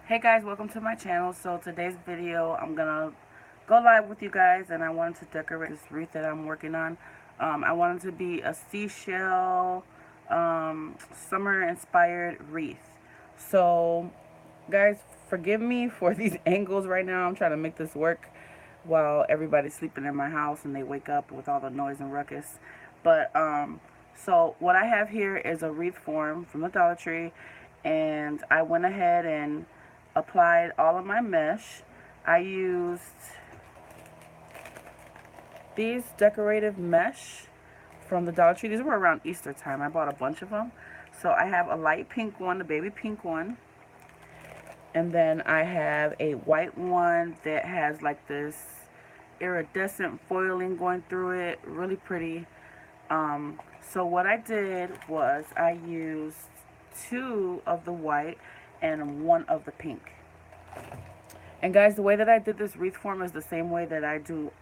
Hey guys, welcome to my channel. So today's video, I'm gonna go live with you guys, and I wanted to decorate this wreath that I'm working on. I wanted to be a seashell summer inspired wreath. So guys, forgive me for these angles right now. I'm trying to make this work while everybody's sleeping in my house and they wake up with all the noise and ruckus. But so what I have here is a wreath form from the Dollar Tree, and I went ahead and applied all of my mesh. I used these decorative mesh from the Dollar Tree. These were around Easter time. I bought a bunch of them. So I have a light pink one, a baby pink one, and then I have a white one that has like this iridescent foiling going through it. Really pretty. So what I did was I used two of the white and one of the pink. And guys, the way that I did this wreath form is the same way that I do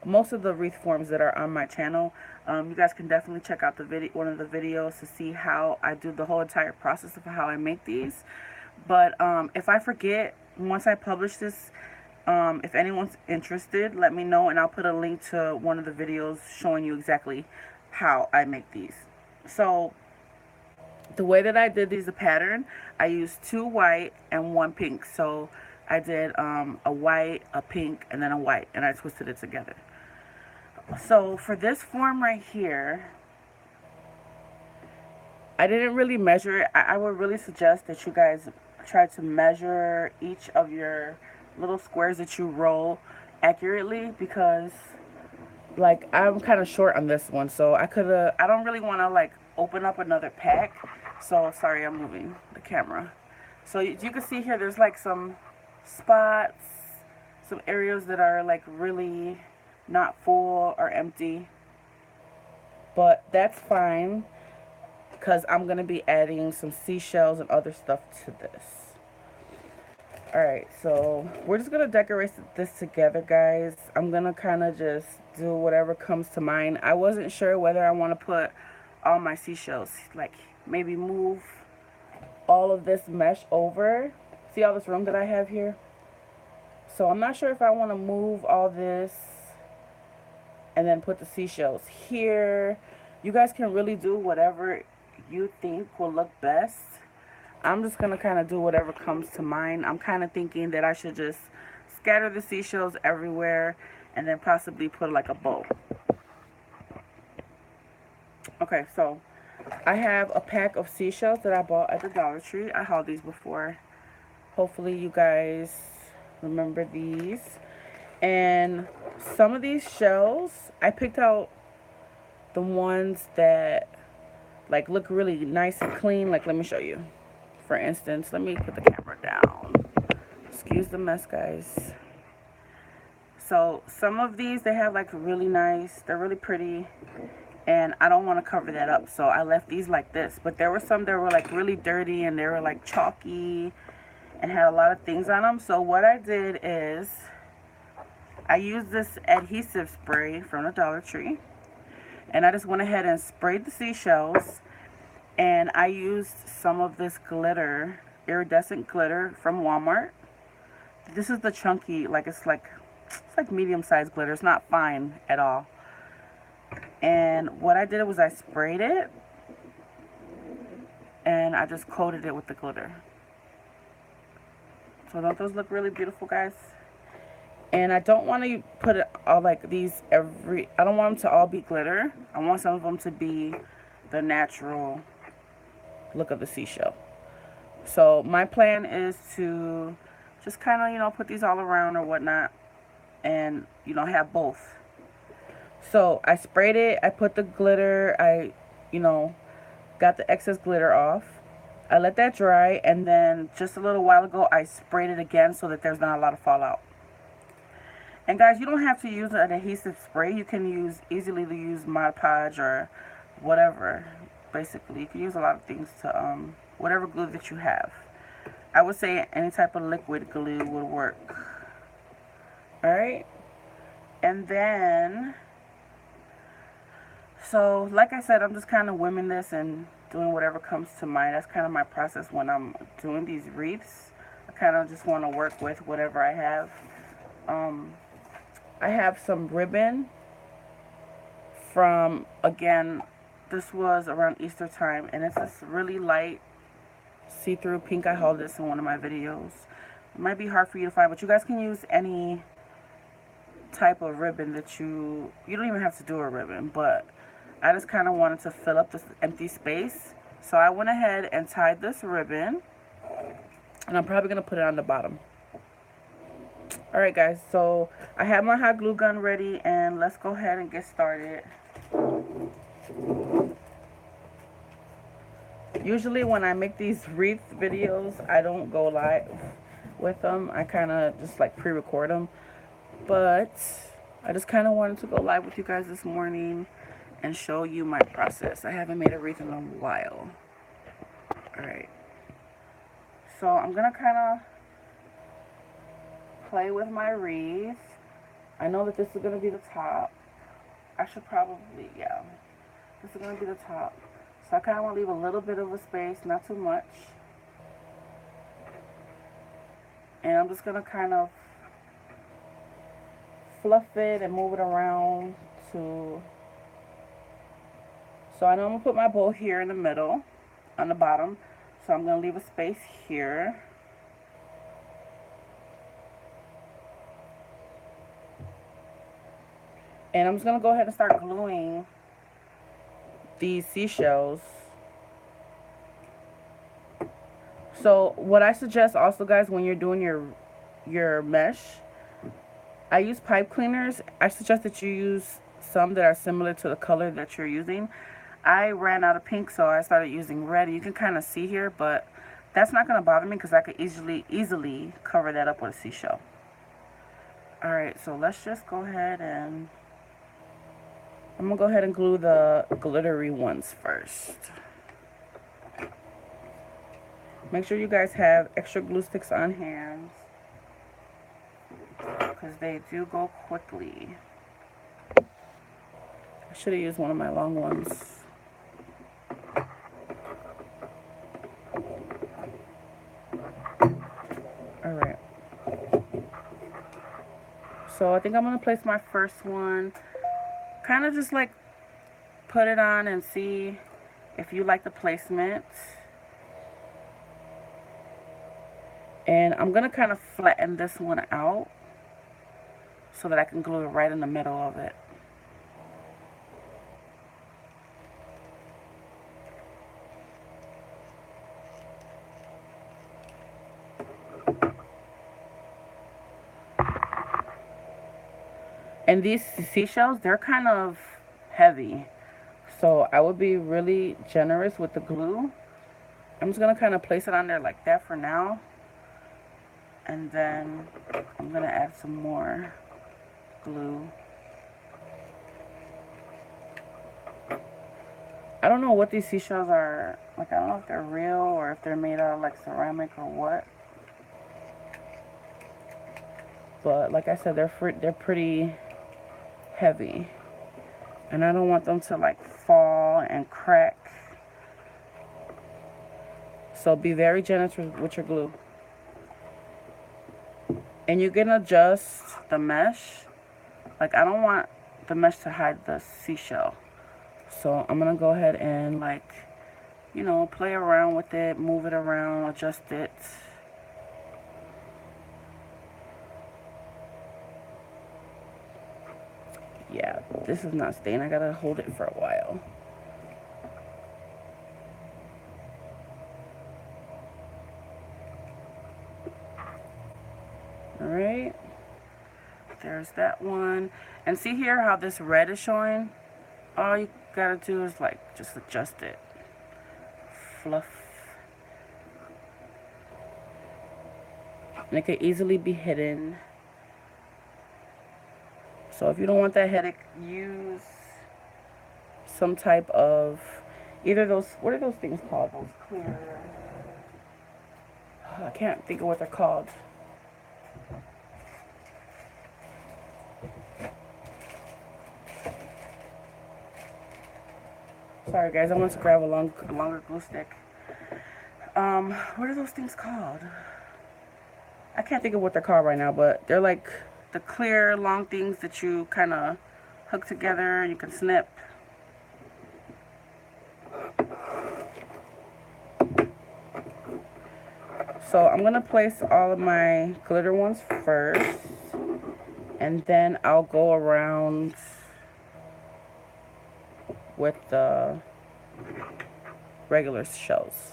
most of the wreath forms that are on my channel. You guys can definitely check out the video, one of the videos, to see how I do the whole entire process of how I make these. But if I forget, once I publish this, if anyone's interested, let me know, and I'll put a link to one of the videos showing you exactly how I make these. So the way that I did these, the pattern, I used two white and one pink. So I did a white, a pink, and then a white, and I twisted it together. So for this form right here, I didn't really measure it. I would really suggest that you guys try to measure each of your little squares that you roll accurately, because like I'm kind of short on this one, so I don't really want to like open up another pack. So sorry, I'm moving the camera. So you can see here there's like some spots, some areas that are like really not full or empty, but that's fine because I'm gonna be adding some seashells and other stuff to this. Alright, so we're just gonna decorate this together, guys. I'm gonna kind of just do whatever comes to mind. I wasn't sure whether I want to put all my seashells, like maybe move all of this mesh over. See all this room that I have here? So I'm not sure if I want to move all this and then put the seashells here. You guys can really do whatever you think will look best. I'm just going to kind of do whatever comes to mind. I'm kind of thinking that I should just scatter the seashells everywhere and then possibly put like a bow. Okay, so I have a pack of seashells that I bought at the Dollar Tree. I hauled these before. Hopefully you guys remember these. And some of these shells, I picked out the ones that like look really nice and clean. Like, let me show you. For instance, let me put the camera down. Excuse the mess, guys. So some of these, they have like really nice, they're really pretty, and I don't want to cover that up, so I left these like this. But there were some that were like really dirty, and they were like chalky and had a lot of things on them. So what I did is I used this adhesive spray from the Dollar Tree, and I just went ahead and sprayed the seashells, and I used some of this glitter, iridescent glitter from Walmart. This is the chunky, like it's like medium-sized glitter. It's not fine at all. And what I did was I sprayed it, and I just coated it with the glitter. So don't those look really beautiful, guys? And I don't want to put it all like these I don't want them to all be glitter. I want some of them to be the natural look of the seashell. So my plan is to just kind of, you know, put these all around or whatnot, and, you know, have both. So I sprayed it, I put the glitter, I, you know, got the excess glitter off. I let that dry, and then just a little while ago I sprayed it again so that there's not a lot of fallout. And guys, you don't have to use an adhesive spray. You can easily use Mod Podge or whatever. Basically, you can use a lot of things to whatever glue that you have. I would say any type of liquid glue would work. Alright, and then, so like I said, I'm just kind of whimming this and doing whatever comes to mind. That's kind of my process when I'm doing these wreaths. I kind of just want to work with whatever I have. I have some ribbon from, again, this was around Easter time, and it's this really light see-through pink. I hauled this in one of my videos. It might be hard for you to find, but you guys can use any type of ribbon that you don't even have to do a ribbon, but I just kind of wanted to fill up this empty space. So I went ahead and tied this ribbon, and I'm probably going to put it on the bottom. Alright guys, so I have my hot glue gun ready, and let's go ahead and get started. Usually when I make these wreath videos, I don't go live with them. I kind of just like pre-record them. But I just kind of wanted to go live with you guys this morning and show you my process. I haven't made a wreath in a while. Alright. So I'm going to kind of play with my wreath. I know that this is going to be the top. I should probably, yeah. This is going to be the top. So I kind of want to leave a little bit of a space, not too much. And I'm just going to kind of fluff it and move it around to... So I know I'm going to put my bow here in the middle, on the bottom. So I'm going to leave a space here. And I'm just going to go ahead and start gluing these seashells. So what I suggest also, guys, when you're doing your mesh, I use pipe cleaners. I suggest that you use some that are similar to the color that you're using. I ran out of pink, so I started using red. You can kind of see here, but that's not going to bother me because I could easily cover that up with a seashell. Alright, so let's just go ahead and... I'm going to go ahead and glue the glittery ones first. Make sure you guys have extra glue sticks on hand, because they do go quickly. I should have used one of my long ones. Alright. So I think I'm going to place my first one. Kind of just like put it on and see if you like the placement. And I'm going to kind of flatten this one out so that I can glue it right in the middle of it. And these seashells, they're kind of heavy. So I would be really generous with the glue. I'm just going to kind of place it on there like that for now. And then I'm going to add some more glue. I don't know what these seashells are. Like, I don't know if they're real or if they're made out of like ceramic or what. But like I said, they're pretty heavy. And I don't want them to like fall and crack. So be very generous with your glue. And you can adjust the mesh. Like, I don't want the mesh to hide the seashell. So I'm going to go ahead and, like, you know, play around with it, move it around, adjust it. Yeah, this is not staying. I got to hold it for a while. Alright. There's that one. And see here how this red is showing? All you gotta do is like just adjust it. Fluff. And it could easily be hidden. So if you don't want that headache, use some type of either those, what are those things called? Those clear, I can't think of what they're called. Sorry guys, I want to grab a longer glue stick. What are those things called? I can't think of what they're called right now, but they're like the clear long things that you kind of hook together and you can snip. So I'm going to place all of my glitter ones first, and then I'll go around with the regular shells.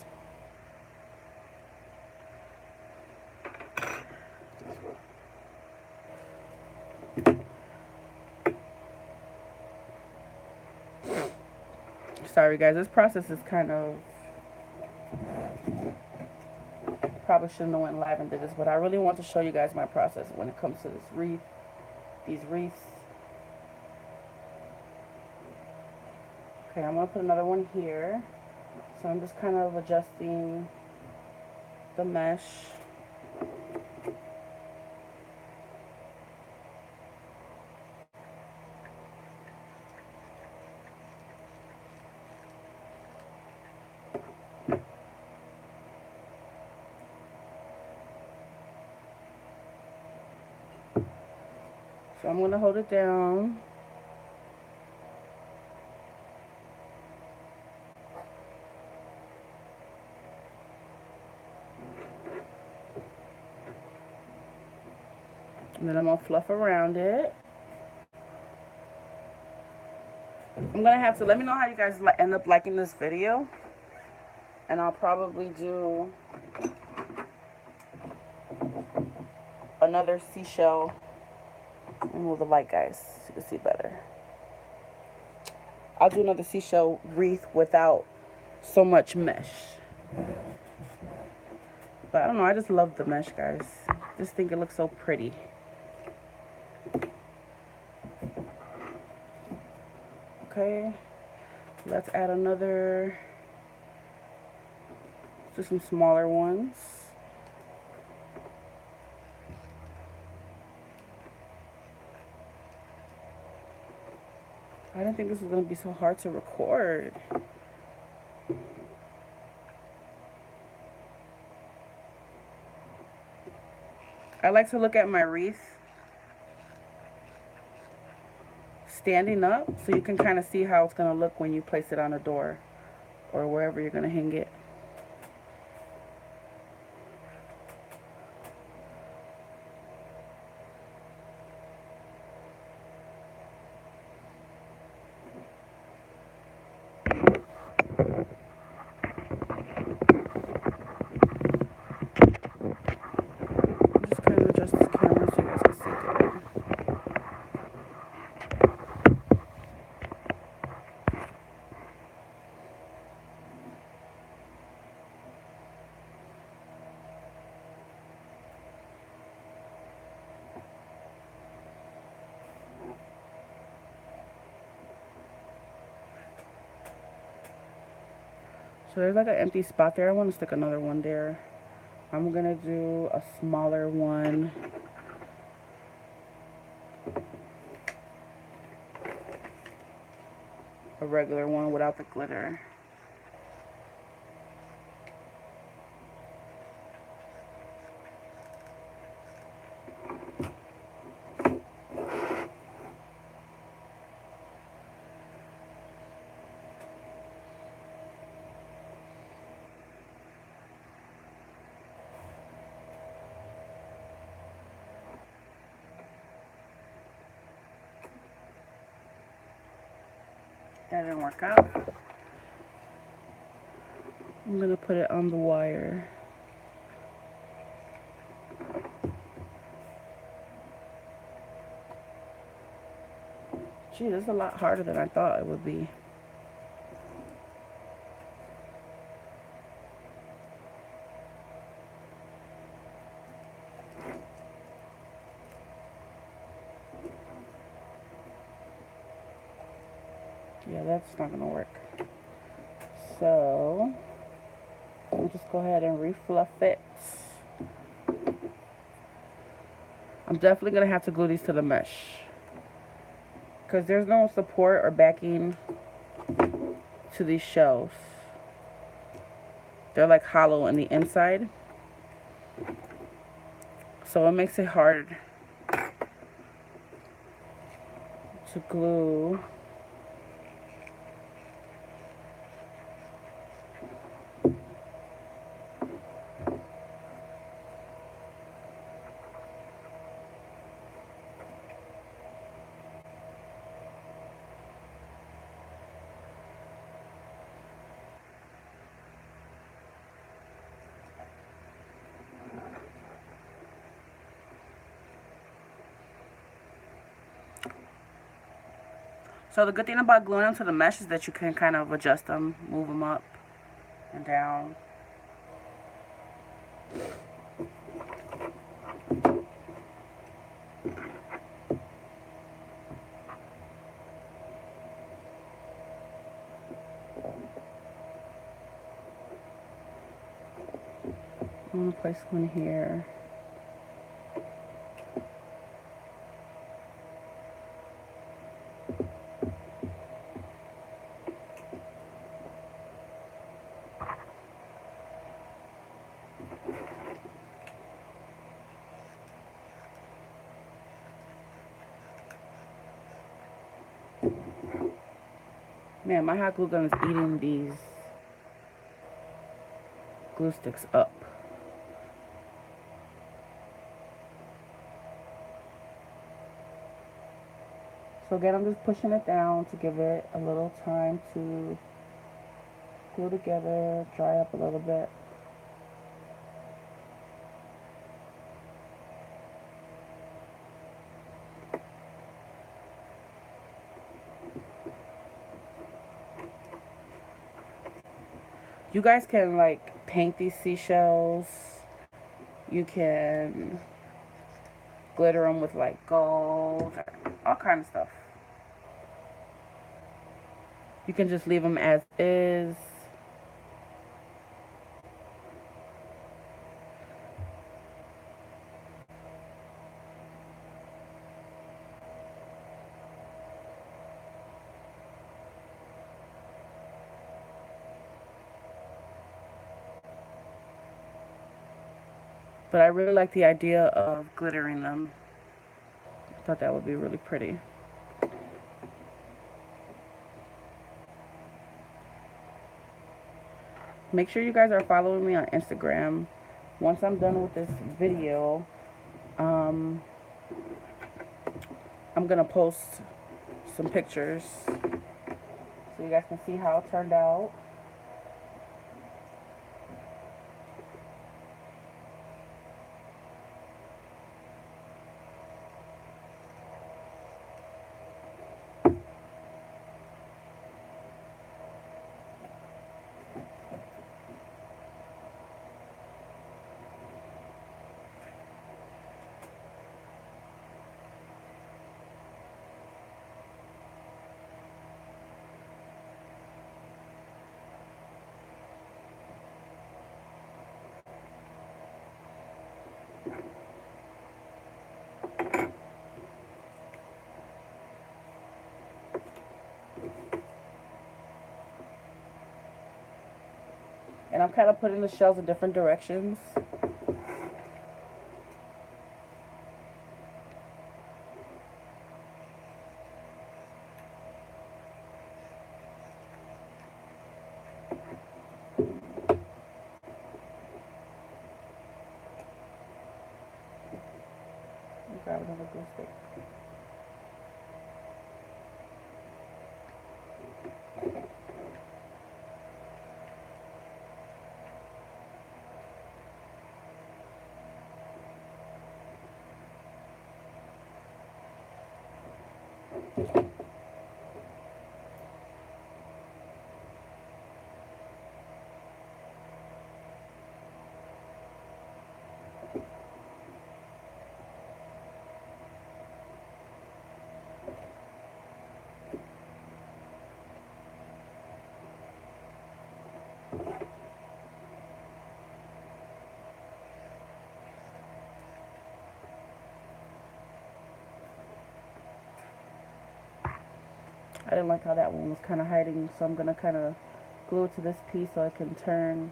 Sorry guys, this process is kind of, probably shouldn't have went live and did this, but I really want to show you guys my process when it comes to this wreath, these wreaths. Okay, I'm going to put another one here. So I'm just kind of adjusting the mesh. So I'm going to hold it down. And then I'm going to fluff around it. I'm going to have to, let me know how you guys end up liking this video. And I'll probably do another seashell. Move the light, guys, so you can see better. I'll do another seashell wreath without so much mesh. But I don't know, I just love the mesh, guys. Just think it looks so pretty. Okay, let's add another, just some smaller ones. I didn't think this was going to be so hard to record. I like to look at my wreath standing up so you can kind of see how it's going to look when you place it on a door or wherever you're going to hang it. Just kind of adjust this camera so you guys can see better. So there's like an empty spot there. I want to stick another one there. I'm going to do a smaller one. A regular one without the glitter. That didn't work out. I'm going to put it on the wire. Gee, this is a lot harder than I thought it would be. Yeah, that's not going to work. So, we'll just go ahead and refluff it. I'm definitely going to have to glue these to the mesh, because there's no support or backing to these shells. They're like hollow on the inside. So it makes it hard to glue. So the good thing about gluing them to the mesh is that you can kind of adjust them, move them up and down. I'm going to place one here. Man, my hot glue gun is eating these glue sticks up. So again, I'm just pushing it down to give it a little time to glue together, dry up a little bit. You guys can like paint these seashells. You can glitter them with like gold, all kind of stuff. You can just leave them as is. But I really like the idea of glittering them. I thought that would be really pretty. Make sure you guys are following me on Instagram. Once I'm done with this video, I'm gonna post some pictures so you guys can see how it turned out. And I'm kind of putting the shells in different directions. Grab another glue stick. I didn't like how that one was kind of hiding, so I'm going to kind of glue it to this piece so it can turn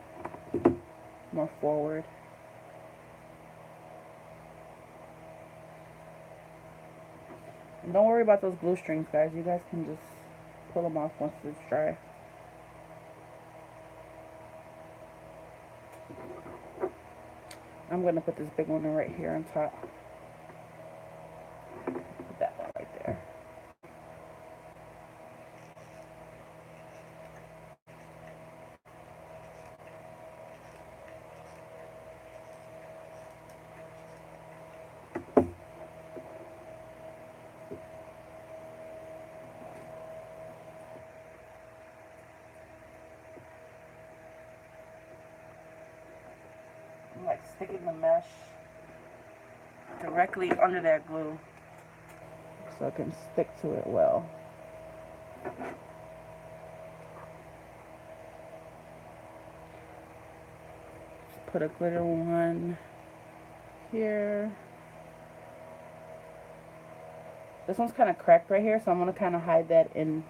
more forward. And don't worry about those glue strings, guys. You guys can just pull them off once it's dry. I'm going to put this big one right here on top. Put that one right there. I'm like sticking the mesh directly under that glue so it can stick to it well. Just put a glitter one here. This one's kind of cracked right here, so I'm going to kind of hide that in.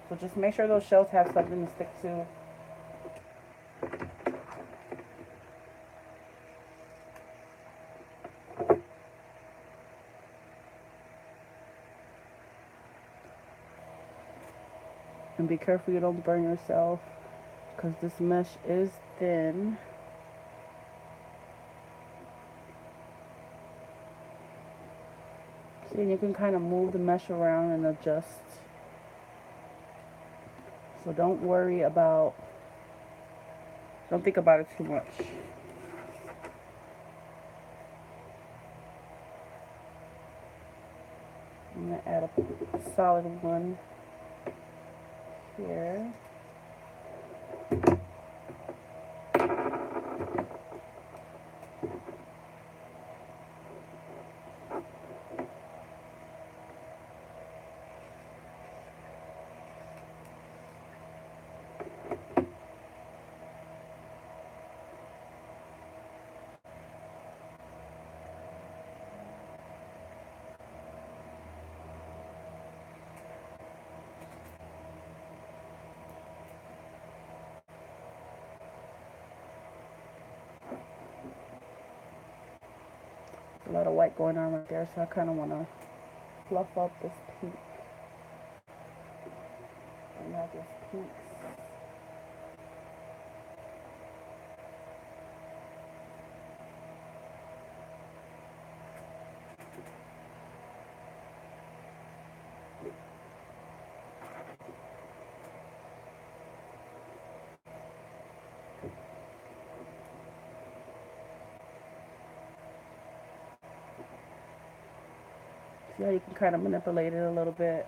So just make sure those shells have something to stick to. And be careful you don't burn yourself, because this mesh is thin. See, and you can kind of move the mesh around and adjust. So don't worry about, don't think about it too much. I'm going to add a solid one here. A lot of white going on right there, so I kind of want to fluff up this pink. And now this pink. See how you can kind of manipulate it a little bit.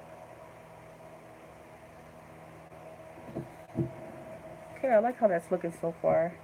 Okay, I like how that's looking so far.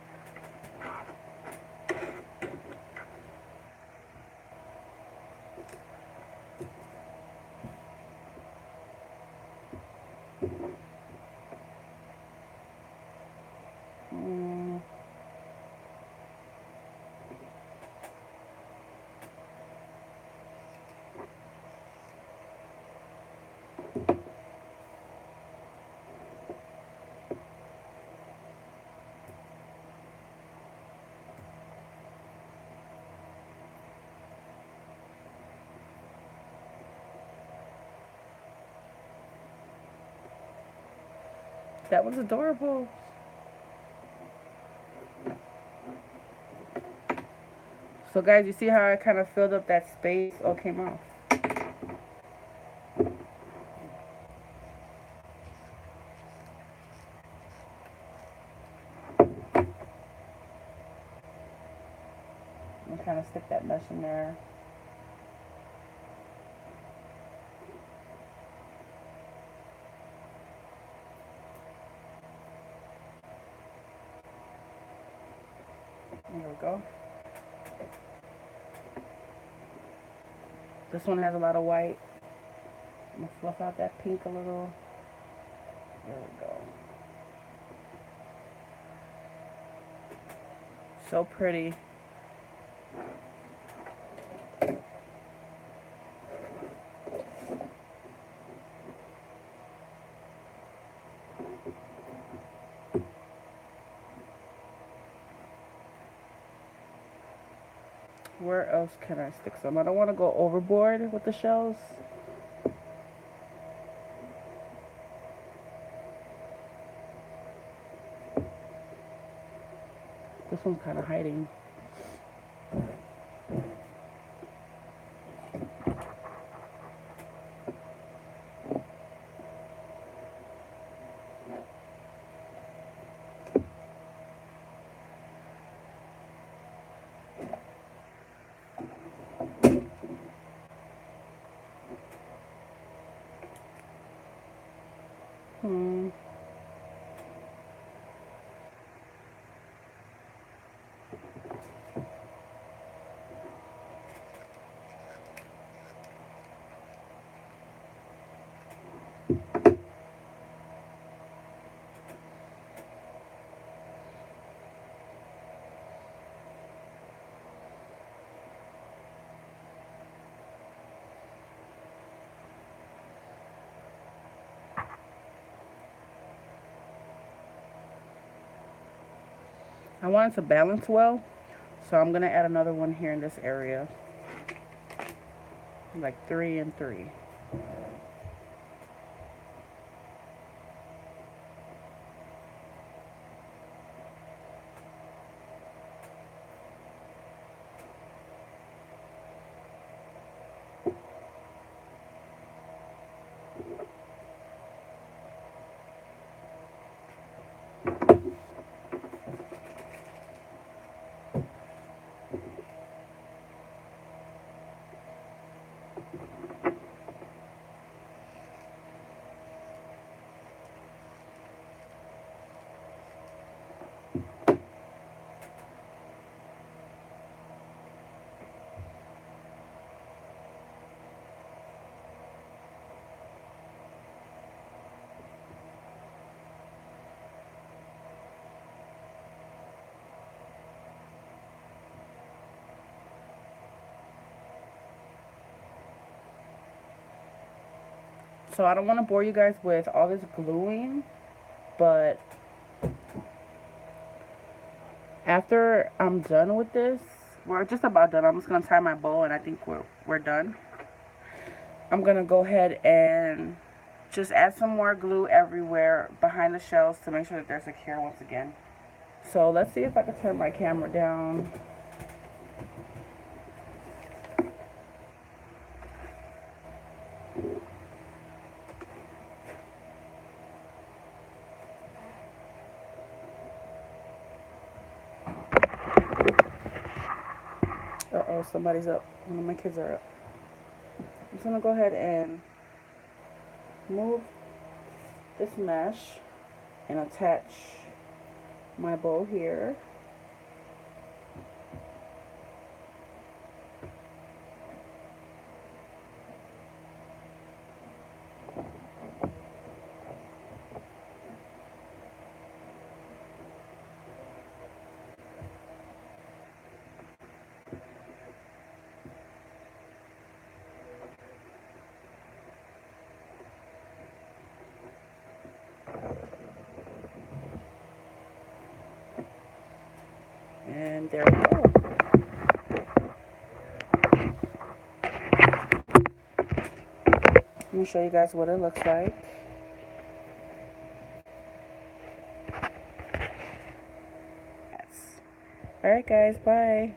That was adorable. So guys, you see how I kind of filled up that space? Oh, it came off. I'm kind of stick that mesh in there. There we go. This one has a lot of white. I'm going to fluff out that pink a little. There we go. So pretty. Where else can I stick some? I don't want to go overboard with the shells. This one's kind of hiding. Hmm. I want it to balance well, so I'm going to add another one here in this area. Like 3 and 3. So I don't want to bore you guys with all this gluing, but after I'm done with this, we're just about done. I'm just going to tie my bow and I think we're done. I'm going to go ahead and just add some more glue everywhere behind the shells to make sure that they're secure once again. So let's see if I can turn my camera down. Uh-oh, somebody's up. One of my kids are up. I'm just going to go ahead and move this mesh and attach my bow here. And there we go. Let me show you guys what it looks like. Yes. Alright guys, bye.